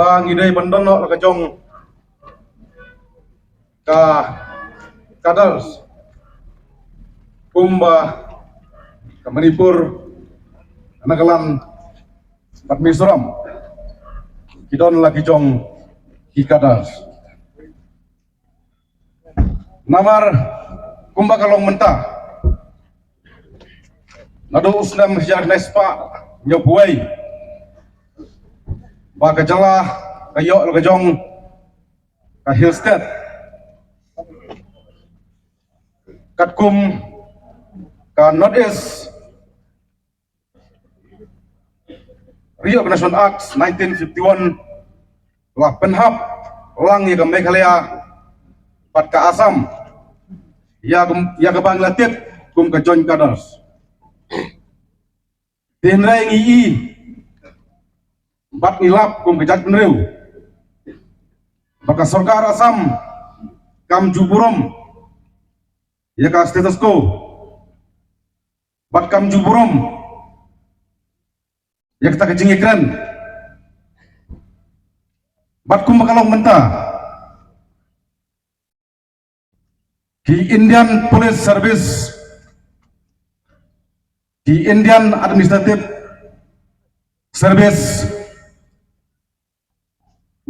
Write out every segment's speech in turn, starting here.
bang idai bandon no lakajong ka kadals kumba ke Manipur Nagaland Mizoram kidon lagi jong hikadas namar kumba kalong mentah nado usnam hijar nespa nyobuai baka jala kayo lagajong ka Hillstead katkum ka Northeast Reorganization Act 1951 lah penhap lang ya ke Meghalaya pat ka Assam ya ke Bangladesh kum ke Joint Kadars tinrai ngi bat nilap kum ke Jat Penriu baka Sarkar Assam kam Juburom ya ka status quo bat kam Juburom ya kita kejingikran bat kum makalong mentah di Indian Police Service di Indian Administrative Service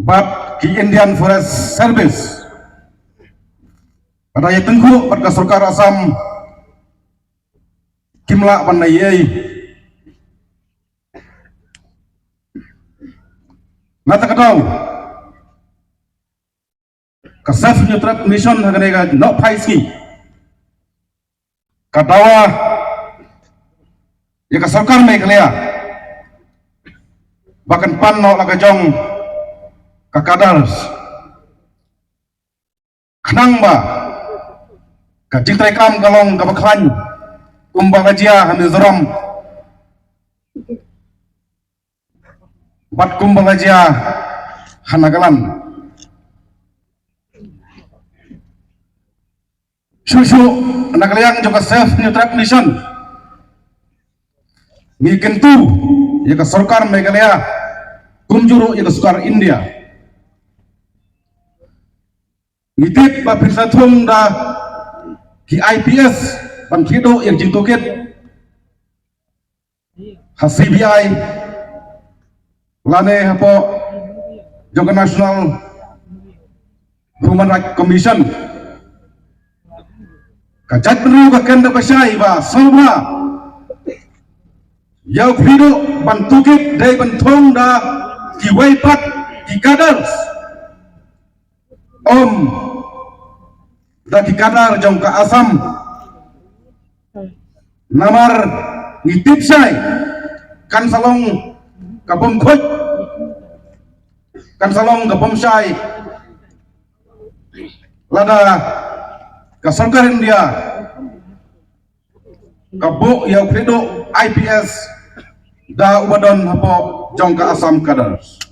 bat di Indian Forest Service pada ya tengku pada Sarkar Assam kimla panayai nata kadau ka self neutral mission haganega no paiski kadawa ya ka Sarkar Meghalaya bahkan pan no lagajong ka Kadars khnang ba ka jingtrai kam galong ka bakhan kumba gajia Mizoram bat kumba gajia Nagaland susu nagalayang juga self neutral nation mikentu ya ka Sarkar Meghalaya kumjuru ya ka Sarkar India nitip ba pirsathum da ki IPS ban khido yang jintuket ha CBI lane hapo juga National Human Rights Commission kajat penuh ka kenda pasai ba sobra yau khido ban tukit dai ban thong da ki waipat ki Kadars da ki Kadar jong ka Assam namar ngitip sai kan salong kapom khoj kan salong kapom sai lada ka Sarkar India kabu ya krido IPS da ubadon hapo jong ka Assam Kadars